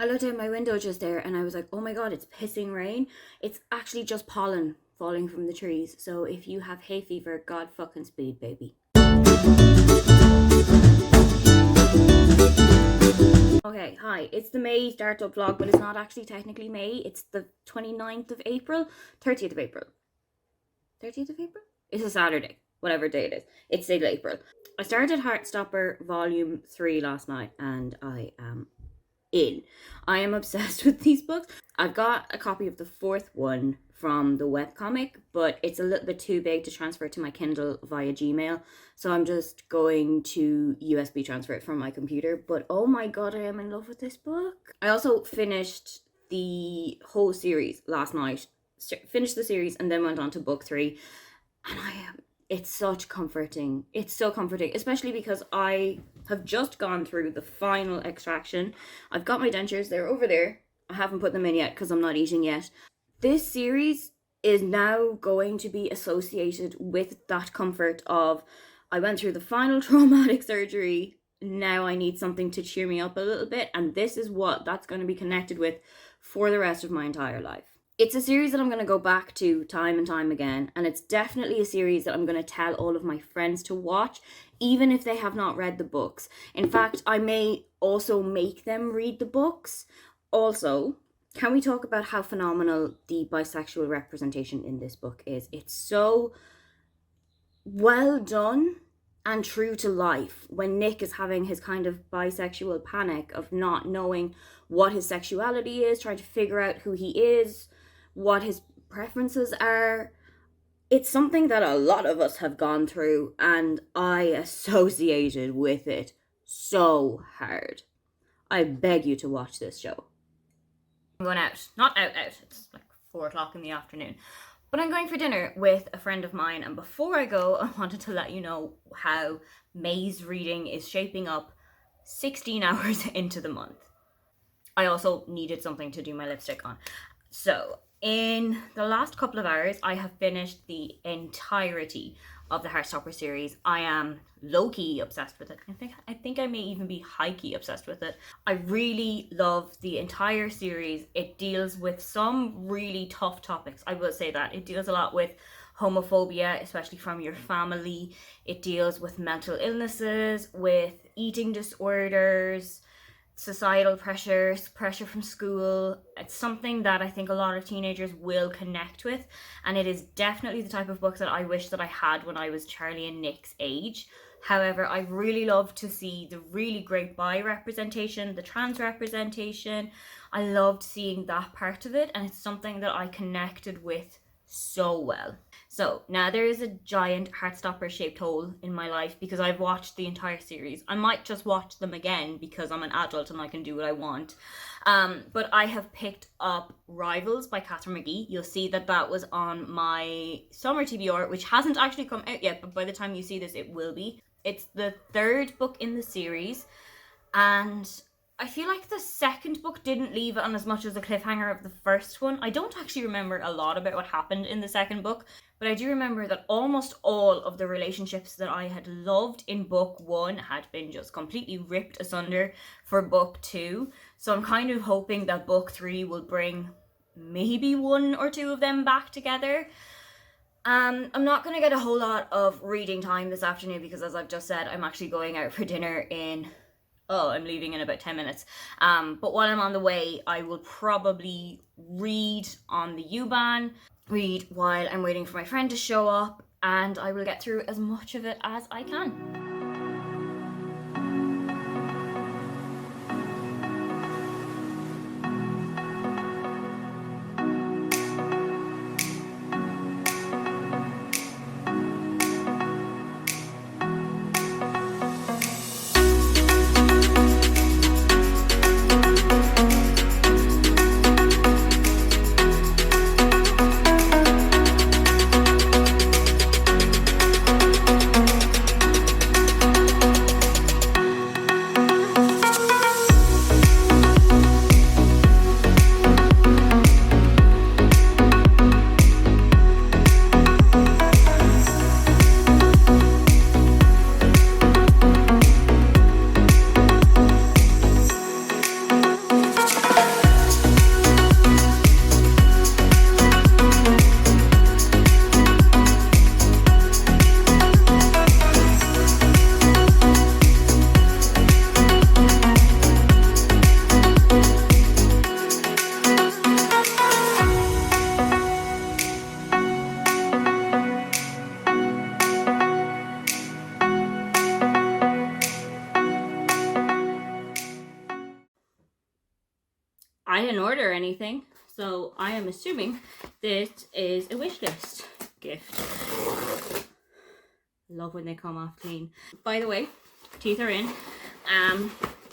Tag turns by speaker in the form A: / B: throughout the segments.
A: I looked out my window just there and I was like, oh my god, it's pissing rain. It's actually just pollen falling from the trees. So if you have hay fever, god fucking speed, baby. Okay, hi, it's the May startup vlog, but it's not actually technically May. It's the 29th of April, 30th of April. 30th of April? It's a Saturday, whatever day it is. It's still April. I started Hearthstopper Volume 3 last night and I am in. I am obsessed with these books. I've got a copy of the fourth one from the webcomic, but it's a little bit too big to transfer to my Kindle via Gmail, so I'm just going to USB transfer it from my computer. But oh my god, I am in love with this book. I also finished the whole series last night. Finished the series and then went on to book 3, and it's such comforting. It's so comforting, especially because I have just gone through the final extraction. I've got my dentures, they're over there. I haven't put them in yet because I'm not eating yet. This series is now going to be associated with that comfort of, I went through the final traumatic surgery, now I need something to cheer me up a little bit, and this is what that's going to be connected with for the rest of my entire life. It's a series that I'm going to go back to time and time again, and it's definitely a series that I'm going to tell all of my friends to watch, even if they have not read the books. In fact, I may also make them read the books. Also, can we talk about how phenomenal the bisexual representation in this book is? It's so well done and true to life when Nick is having his kind of bisexual panic of not knowing what his sexuality is, trying to figure out who he is, what his preferences are. It's something that a lot of us have gone through, and I associated with it so hard. I beg you to watch this show. I'm going out. Not out. It's like 4 o'clock in the afternoon. But I'm going for dinner with a friend of mine, and before I go, I wanted to let you know how May's reading is shaping up 16 hours into the month. I also needed something to do my lipstick on. So, in the last couple of hours, I have finished the entirety of the Hearthstopper series. I am low-key obsessed with it. I think I may even be high-key obsessed with it. I really love the entire series. It deals with some really tough topics. I will say that. It deals a lot with homophobia, especially from your family. It deals with mental illnesses, with eating disorders, societal pressures, pressure from school. It's something that I think a lot of teenagers will connect with, and it is definitely the type of book that I wish that I had when I was Charlie and Nick's age. However, I really love to see the really great bi representation, the trans representation. I loved seeing that part of it, and it's something that I connected with so well. So now there is a giant Hearthstopper shaped hole in my life because I've watched the entire series. I might just watch them again because I'm an adult and I can do what I want. But I have picked up Rivals by Kathryn Mcgee. You'll see that that was on my summer TBR, which hasn't actually come out yet, but by the time you see this, it will be. It's the 3rd book in the series, and I feel like the 2nd book didn't leave it on as much as the cliffhanger of the 1st one. I don't actually remember a lot about what happened in the 2nd book, but I do remember that almost all of the relationships that I had loved in book 1 had been just completely ripped asunder for book 2. So I'm kind of hoping that book 3 will bring maybe 1 or 2 of them back together. I'm not going to get a whole lot of reading time this afternoon because, as I've just said, I'm actually going out for dinner I'm leaving in about 10 minutes. But while I'm on the way, I will probably read on the U-Bahn, read while I'm waiting for my friend to show up, and I will get through as much of it as I can. I didn't order anything, so I am assuming this is a wish list gift. Love when they come off clean. By the way, teeth are in,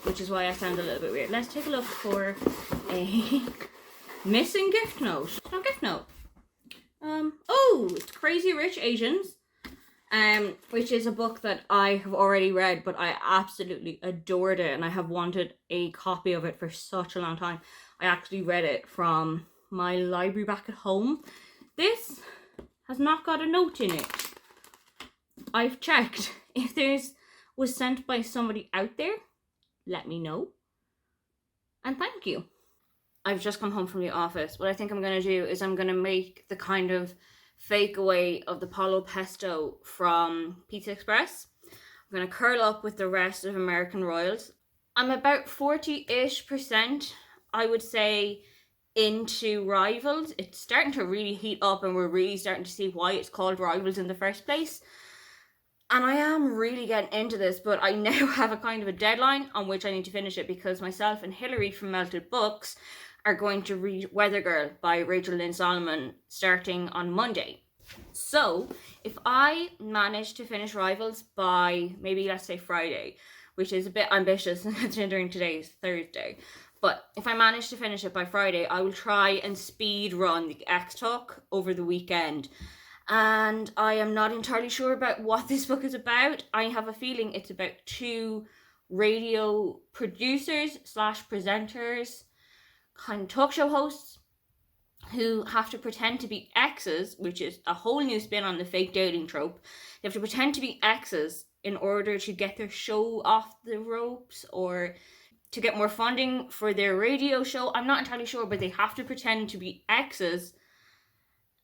A: which is why I sound a little bit weird. Let's take a look for a missing gift note. No gift note. Oh, it's Crazy Rich Asians, which is a book that I have already read, but I absolutely adored it, and I have wanted a copy of it for such a long time. I actually read it from my library back at home. This has not got a note in it. I've checked. If this was sent by somebody out there, let me know. And thank you. I've just come home from the office. What I think I'm going to do is I'm going to make the kind of fake away of the Palo Pesto from Pizza Express. I'm going to curl up with the rest of American Royals. I'm about 40-ish%, I would say, into Rivals. It's starting to really heat up, and we're really starting to see why it's called Rivals in the first place. And I am really getting into this, but I now have a kind of a deadline on which I need to finish it, because myself and Hilary from Melted Books are going to read Weather Girl by Rachel Lynn Solomon starting on Monday. So if I manage to finish Rivals by maybe, let's say, Friday, which is a bit ambitious considering today's Thursday, but if I manage to finish it by Friday, I will try and speed run the X-Talk over the weekend. And I am not entirely sure about what this book is about. I have a feeling it's about two radio producers / presenters, kind of talk show hosts, who have to pretend to be exes, which is a whole new spin on the fake dating trope. They have to pretend to be exes in order to get their show off the ropes or to get more funding for their radio show. I'm not entirely sure, but they have to pretend to be exes,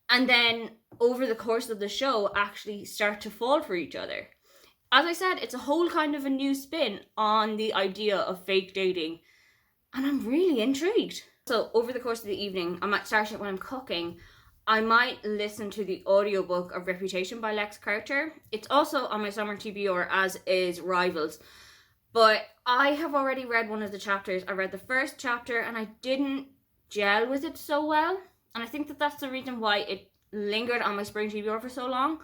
A: and then over the course of the show actually start to fall for each other. As I said, it's a whole kind of a new spin on the idea of fake dating, and I'm really intrigued. So over the course of the evening, I might start it when I'm cooking. I might listen to the audiobook of Reputation by Lex Carter. It's also on my summer TBR, as is Rivals. But I have already read one of the chapters. I read the first chapter and I didn't gel with it so well. And I think that that's the reason why it lingered on my spring TBR for so long.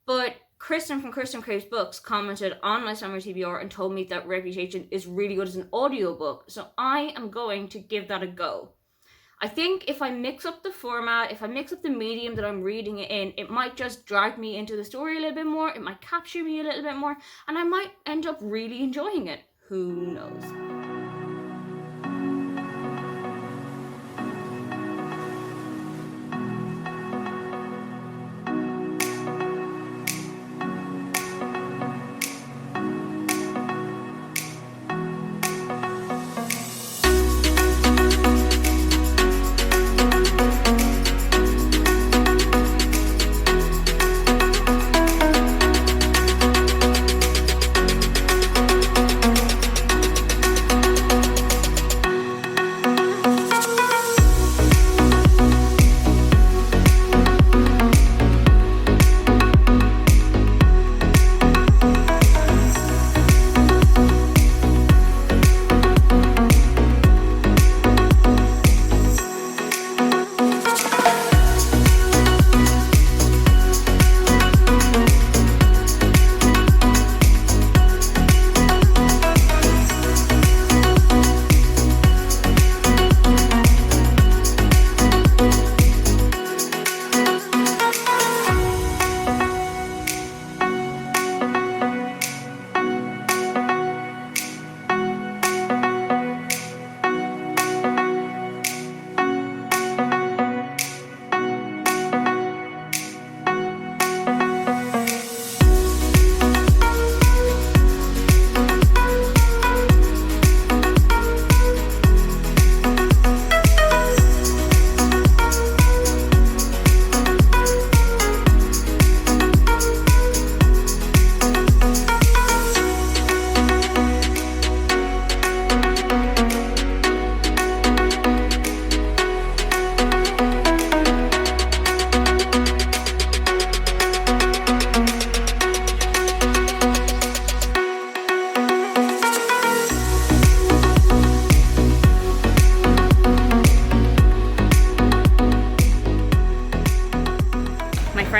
A: But Kristin from Kristin Craves Books commented on my summer TBR and told me that Reputation is really good as an audiobook. So I am going to give that a go. I think if I mix up the format, if I mix up the medium that I'm reading it in, it might just drag me into the story a little bit more. It might capture me a little bit more. And I might end up really enjoying it. Who knows?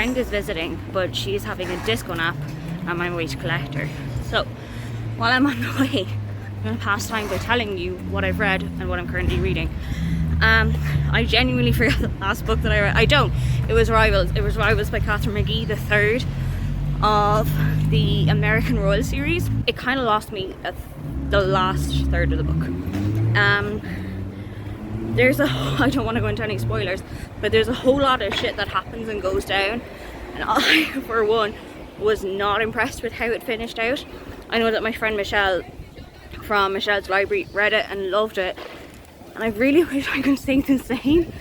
A: friend is visiting, but she's having a disco nap. I'm on my way to collect her. So while I'm on the way, I'm going to pass time by telling you what I've read and what I'm currently reading. I genuinely forgot the last book that I read. I don't. It was Rivals. It was Rivals by Kathryn Mcgee, the third of the American Royal series. It kind of lost me at the last third of the book. I don't want to go into any spoilers, but there's a whole lot of shit that happens and goes down, and I, for one, was not impressed with how it finished out. I know that my friend Michelle from Michelle's Library read it and loved it, and I really wish I could say the same,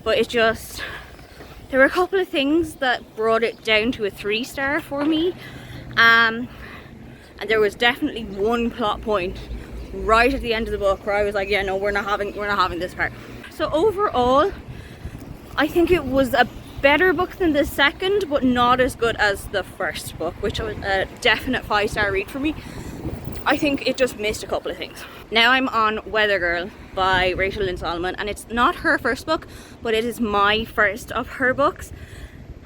A: but it just, there were a couple of things that brought it down to a 3-star for me, and there was definitely one plot point right at the end of the book where I was like, yeah, no, we're not having this part. So overall, I think it was a better book than the second, but not as good as the first book, which was a definite 5-star read for me. I think it just missed a couple of things. Now I'm on Weather Girl by Rachel Lynn Solomon, and it's not her first book, but it is my first of her books,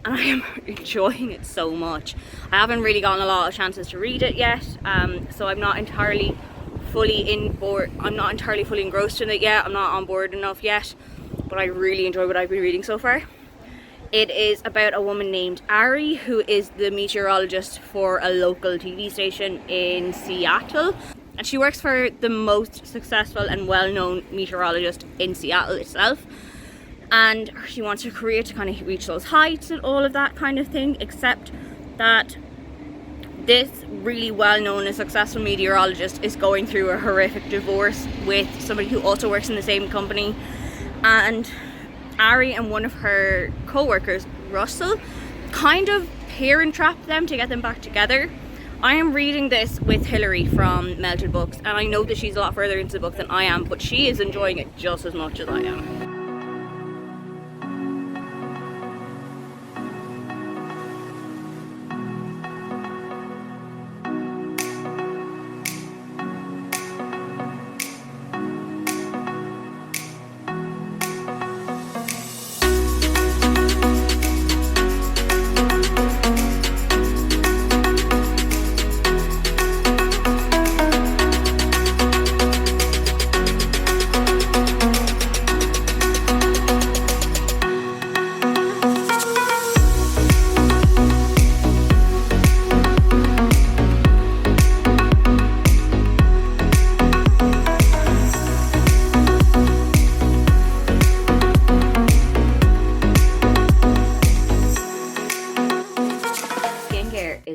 A: and I am enjoying it so much. I haven't really gotten a lot of chances to read it yet, so I'm not entirely fully engrossed in it yet. I'm not on board enough yet, but I really enjoy what I've been reading so far. It is about a woman named Ari, who is the meteorologist for a local TV station in Seattle. And she works for the most successful and well-known meteorologist in Seattle itself. And she wants her career to kind of reach those heights and all of that kind of thing, except that this really well-known and successful meteorologist is going through a horrific divorce with somebody who also works in the same company. And Ari and one of her co-workers, Russell, kind of parent trap them to get them back together. I am reading this with Hilary from Melted Books, and I know that she's a lot further into the book than I am, but she is enjoying it just as much as I am.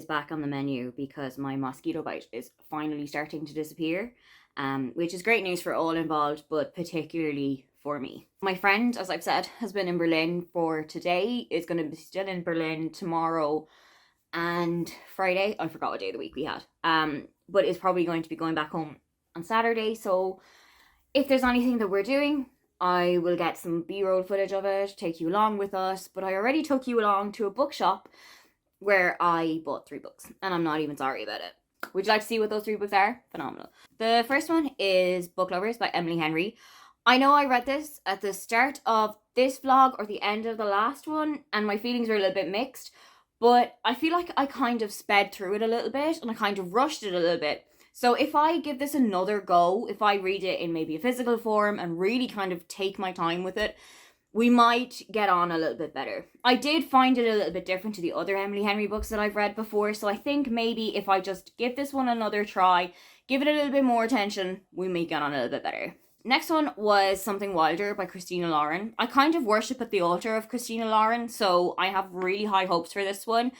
A: Back on the menu because my mosquito bite is finally starting to disappear, which is great news for all involved, but particularly for me. My friend, as I've said, has been in Berlin for today, is going to be still in Berlin tomorrow and Friday. I forgot what day of the week we had, but is probably going to be going back home on Saturday. So if there's anything that we're doing, I will get some B-roll footage of it, take you along with us. But I already took you along to a bookshop where I bought 3 books, and I'm not even sorry about it. Would you like to see what those 3 books are? Phenomenal. The first one is Book Lovers by Emily Henry. I know I read this at the start of this vlog or the end of the last one, and my feelings are a little bit mixed, but I feel like I kind of sped through it a little bit, and I kind of rushed it a little bit. So if I give this another go, if I read it in maybe a physical form and really kind of take my time with it, we might get on a little bit better. I did find it a little bit different to the other Emily Henry books that I've read before, so I think maybe if I just give this one another try, give it a little bit more attention, we may get on a little bit better. Next one was Something Wilder by Christina Lauren. I kind of worship at the altar of Christina Lauren, so I have really high hopes for this one.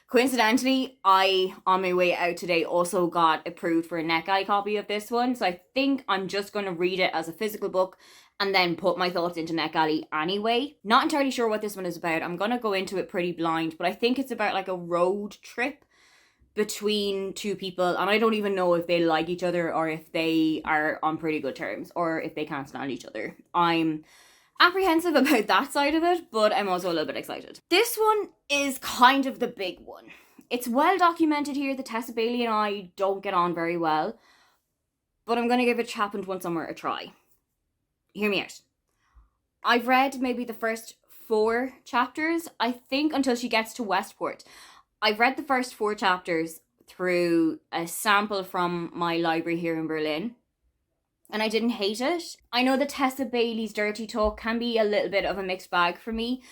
A: Coincidentally, I, on my way out today, also got approved for a NetGalley copy of this one, so I think I'm just going to read it as a physical book and then put my thoughts into NetGalley anyway. Not entirely sure what this one is about. I'm going to go into it pretty blind, but I think it's about like a road trip between 2 people, and I don't even know if they like each other or if they are on pretty good terms or if they can't stand each other. I'm apprehensive about that side of it, but I'm also a little bit excited. This one is kind of the big one. It's well documented here that Tessa Bailey and I don't get on very well, but I'm going to give It Happened One Summer a try. Hear me out. I've read maybe the first 4 chapters, I think, until she gets to Westport. I've read the first 4 chapters through a sample from my library here in Berlin, and I didn't hate it. I know that Tessa Bailey's Dirty Talk can be a little bit of a mixed bag for me,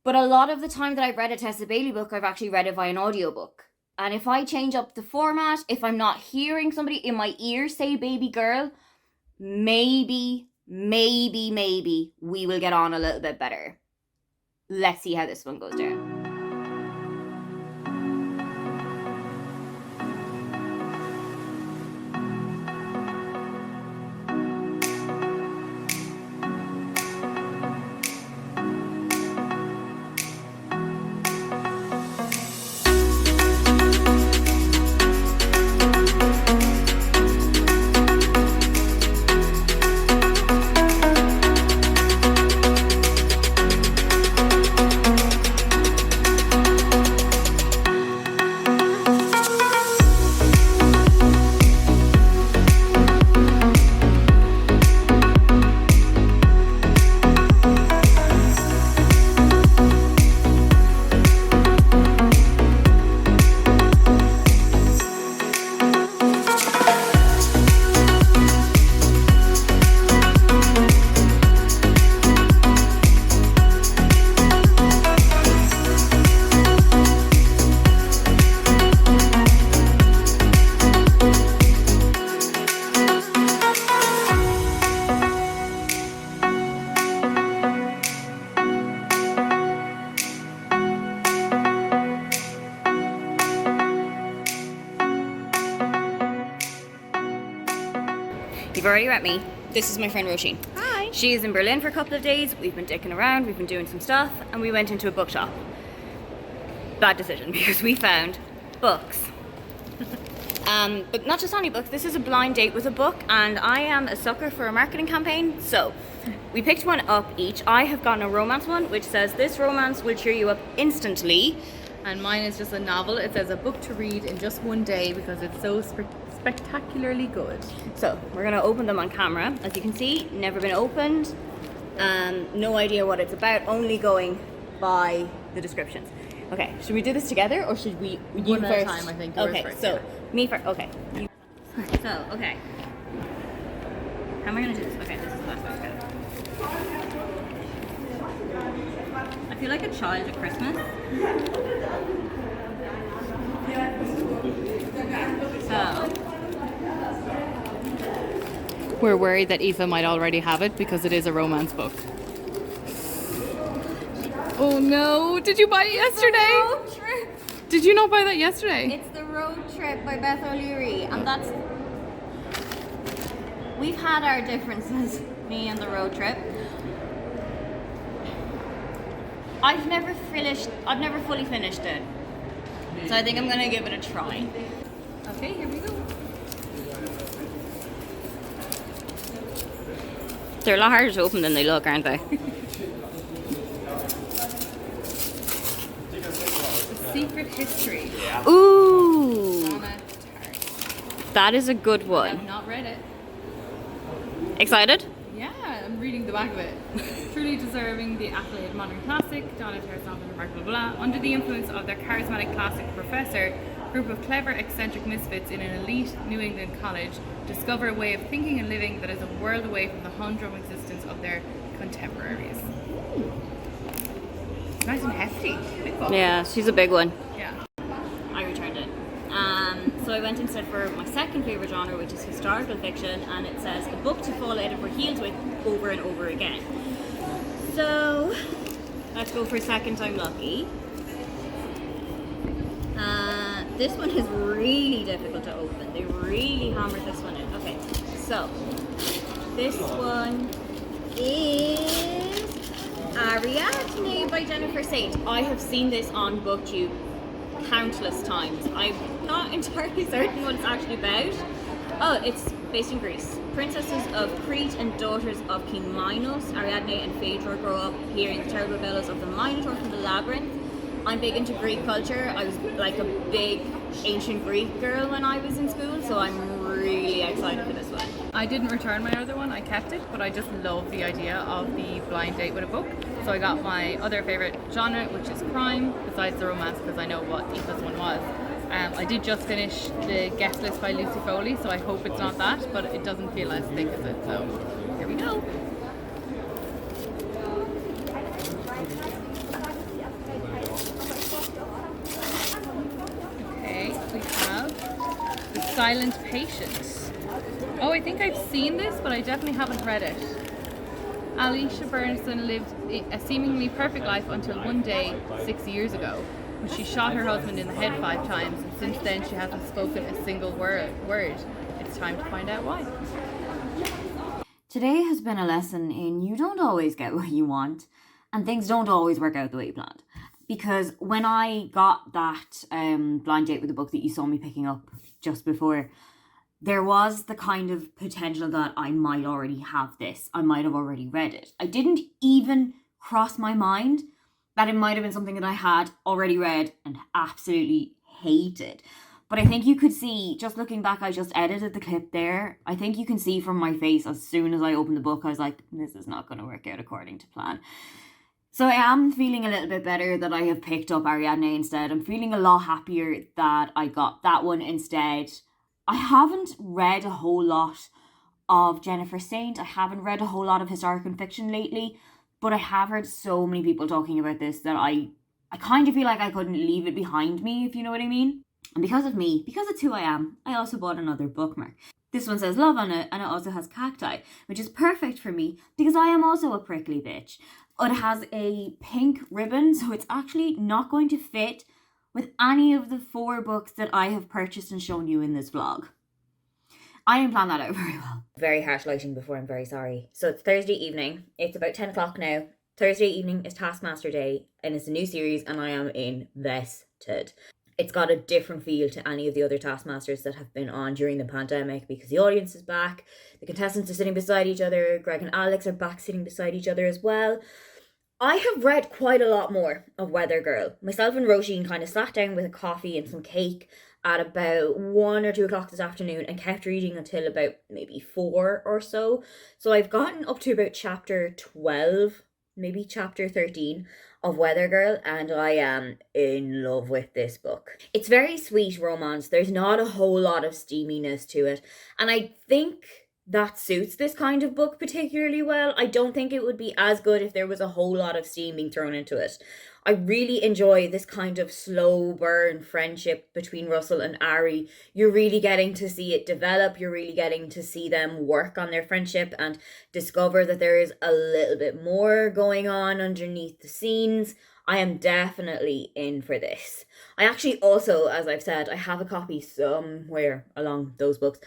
A: but a lot of the time that I've read a Tessa Bailey book, I've actually read it via an audiobook. And if I change up the format, if I'm not hearing somebody in my ear say baby girl, maybe we will get on a little bit better. Let's see how this one goes down. You've already met me. This is my friend Roisin.
B: Hi.
A: She is in Berlin for a couple of days. We've been dicking around, we've been doing some stuff, and we went into a bookshop. Bad decision, because we found books. But not just any books, this is a blind date with a book, and I am a sucker for a marketing campaign, so we picked one up each. I have gotten a romance one, which says, this romance will cheer you up instantly.
B: And mine is just a novel. It says a book to read in just one day because it's so spectacularly good.
A: So we're gonna open them on camera. As you can see, never been opened. No idea what it's about, only going by the descriptions. Okay, should we do this together or should we you
B: one
A: first?
B: at a time, I think. Yours
A: Okay,
B: first,
A: so
B: yeah.
A: me first. Okay. So okay. How am I gonna do this? Okay, this is the best way to go. I feel like a child at Christmas. So
B: We're worried that Aoife might already have it because it is a romance book. Oh no! Did you buy it yesterday?
A: Road Trip.
B: Did you not buy that yesterday?
A: It's The Road Trip by Beth O'Leary, and that's... We've had our differences, me and The Road Trip. I've never fully finished it, so I think I'm gonna give it a try.
B: Okay, here we go.
A: They're a lot harder to open than they look, aren't they?
B: The Secret History.
A: Ooh,
B: Donna Tartt.
A: that is a good
B: I
A: one.
B: have not read it.
A: Excited?
B: Yeah, I'm reading the back of it. Truly deserving the accolade modern classic, Donna Tartt's novel remarkable blah. Under the influence of their charismatic classic professor, a group of clever, eccentric misfits in an elite New England college discover a way of thinking and living that is a world away from the humdrum existence of their contemporaries. Nice and hefty. Big book.
A: Yeah, she's a big one.
B: Yeah.
A: I returned it. So I went instead for my second favourite genre, which is historical fiction, and it says a book to fall out of our heels with over and over again. So let's go for second time lucky. This one is really difficult to open. They really hammered this one in. Okay, so this one is Ariadne by Jennifer Saint. I have seen this on BookTube countless times. I'm not entirely certain what it's actually about. Oh, it's based in Greece. Princesses of Crete and daughters of King Minos, Ariadne and Phaedra, grow up hearing the terrible bellows of the Minotaur from the labyrinth. I'm big into Greek culture. I was like a big ancient Greek girl when I was in school, so I'm really excited for this one.
B: I didn't return my other one, I kept it, but I just love the idea of the blind date with a book. So I got my other favourite genre, which is crime, besides the romance, because I know what Aoife's one was. I did just finish The Guest List by Lucy Foley, so I hope it's not that, but it doesn't feel as thick as it, so here we go. Okay, we have The Silent Patient. Oh, I think I've seen this, but I definitely haven't read it. Alicia Bernson lived a seemingly perfect life until one day, 6 years ago, when she shot her husband in the head 5 times, and since then she hasn't spoken a single word. It's time to find out why.
A: Today has been a lesson in you don't always get what you want, and things don't always work out the way you planned. Because when I got that blind date with the book that you saw me picking up just before, there was the kind of potential that I might already have this. I might have already read it. I didn't even cross my mind that it might have been something that I had already read and absolutely hated. But I think you could see, just looking back, I just edited the clip there. I think you can see from my face as soon as I opened the book, I was like, this is not going to work out according to plan. So I am feeling a little bit better that I have picked up Ariadne instead. I'm feeling a lot happier that I got that one instead. I haven't read a whole lot of Jennifer Saint. I haven't read a whole lot of historical fiction lately, but I have heard so many people talking about this that I kind of feel like I couldn't leave it behind me, if you know what I mean. And because of me, because it's who I am, I also bought another bookmark. This one says love on it, and it also has cacti, which is perfect for me because I am also a prickly bitch. It has a pink ribbon, so it's actually not going to fit with any of the 4 books that I have purchased and shown you in this vlog. I didn't plan that out very well. Very harsh lighting before, I'm very sorry. So it's Thursday evening. It's about 10 o'clock now. Thursday evening is Taskmaster Day, and it's a new series, and I am invested. It's got a different feel to any of the other Taskmasters that have been on during the pandemic because the audience is back, the contestants are sitting beside each other, Greg and Alex are back sitting beside each other as well. I have read quite a lot more of Weather Girl. Myself and Roisin kind of sat down with a coffee and some cake at about 1 or 2 o'clock this afternoon and kept reading until about maybe 4 or so. So I've gotten up to about chapter 12, maybe chapter 13 of Weather Girl, and I am in love with this book. It's very sweet romance. There's not a whole lot of steaminess to it, and I think that suits this kind of book particularly well. I don't think it would be as good if there was a whole lot of steam being thrown into it. I really enjoy this kind of slow burn friendship between Russell and Ari. You're really getting to see it develop. You're really getting to see them work on their friendship and discover that there is a little bit more going on underneath the scenes. I am definitely in for this. I actually also, as I've said, I have a copy somewhere along those books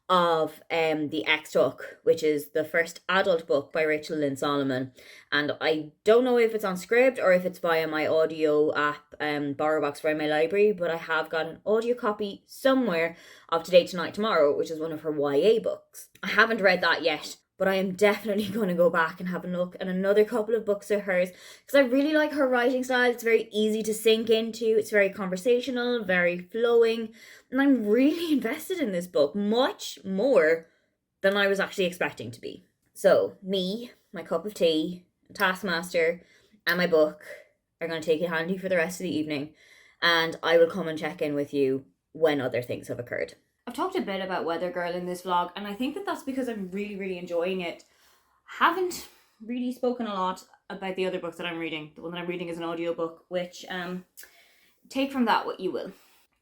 A: of the X-Tuck, which is the first adult book by Rachel Lynn Solomon, and I don't know if it's on Scribd or if it's via my audio app BorrowBox via my library, but I have got an audio copy somewhere of Today, Tonight, Tomorrow, which is one of her YA books. I haven't read that yet, but I am definitely going to go back and have a look at another couple of books of hers because I really like her writing style. It's very easy to sink into. It's very conversational, very flowing, and I'm really invested in this book, much more than I was actually expecting to be. So me, my cup of tea, Taskmaster, and my book are going to take it handy for the rest of the evening, and I will come and check in with you when other things have occurred. I've talked a bit about Weather Girl in this vlog, and I think that that's because I'm really enjoying it. Haven't really spoken a lot about the other books that I'm reading. The one that I'm reading is an audiobook, which take from that what you will.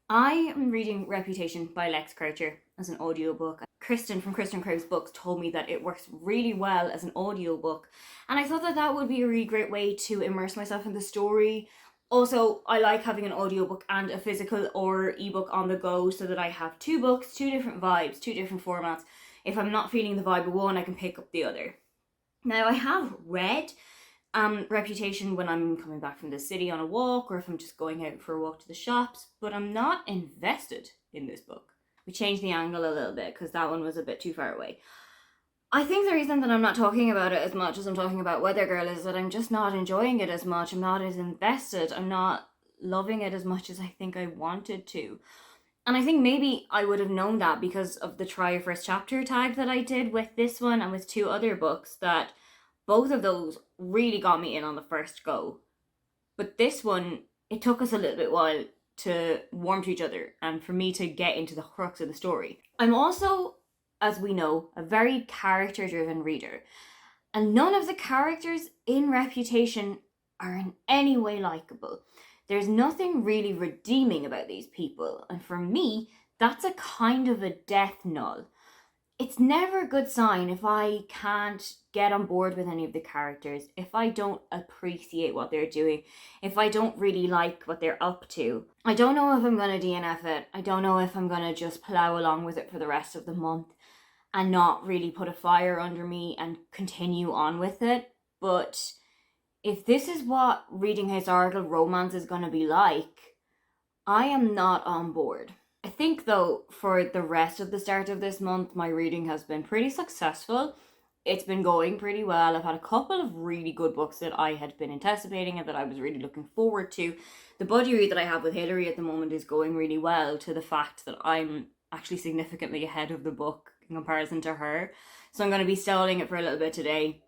A: I am reading Reputation by Lex Croucher as an audiobook. Kristin from Kristin Crave's Books told me that it works really well as an audiobook, and I thought that that would be a really great way to immerse myself in the story. Also, I like having an audiobook and a physical or ebook on the go so that I have 2 books, 2 different vibes, 2 different formats. If I'm not feeling the vibe of one, I can pick up the other. Now, I have read Reputation when I'm coming back from the city on a walk or if I'm just going out for a walk to the shops, but I'm not invested in this book. We changed the angle a little bit because that one was a bit too far away. I think the reason that I'm not talking about it as much as I'm talking about Weather Girl is that I'm just not enjoying it as much. I'm not as invested. I'm not loving it as much as I think I wanted to. And I think maybe I would have known that because of the try your first chapter tag that I did with this one and with 2 other books, that both of those really got me in on the first go. But this one, it took us a little bit while to warm to each other and for me to get into the crux of the story. I'm also, as we know, a very character-driven reader. And none of the characters in Reputation are in any way likable. There's nothing really redeeming about these people. And for me, that's a kind of a death knell. It's never a good sign if I can't get on board with any of the characters, if I don't appreciate what they're doing, if I don't really like what they're up to. I don't know if I'm going to DNF it. I don't know if I'm going to just plow along with it for the rest of the month and not really put a fire under me and continue on with it. But if this is what reading historical romance is going to be like, I am not on board. I think, though, for the rest of the start of this month, my reading has been pretty successful. It's been going pretty well. I've had a couple of really good books that I had been anticipating and that I was really looking forward to. The buddy read that I have with Hilary at the moment is going really well, to the fact that I'm actually significantly ahead of the book in comparison to her. So I'm going to be stalling it for a little bit today,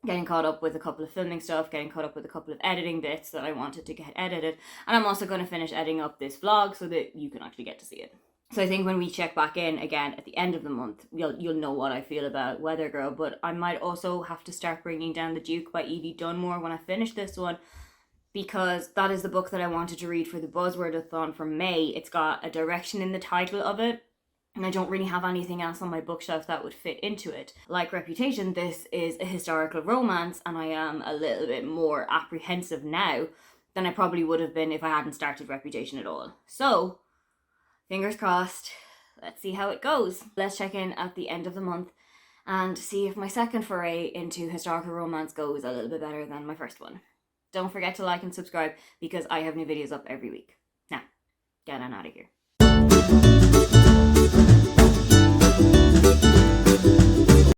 A: getting caught up with a couple of filming stuff, getting caught up with a couple of editing bits that I wanted to get edited. And I'm also going to finish editing up this vlog so that you can actually get to see it. So I think when we check back in again at the end of the month, you'll know what I feel about Weather Girl. But I might also have to start bringing down The Duke by Evie Dunmore when I finish this one, because that is the book that I wanted to read for the Buzzword-a-thon for May. It's got a direction in the title of it, and I don't really have anything else on my bookshelf that would fit into it. Like Reputation, this is a historical romance, and I am a little bit more apprehensive now than I probably would have been if I hadn't started Reputation at all. So, fingers crossed, let's see how it goes. Let's check in at the end of the month and see if my second foray into historical romance goes a little bit better than my first one. Don't forget to like and subscribe because I have new videos up every week. Now, get on out of here.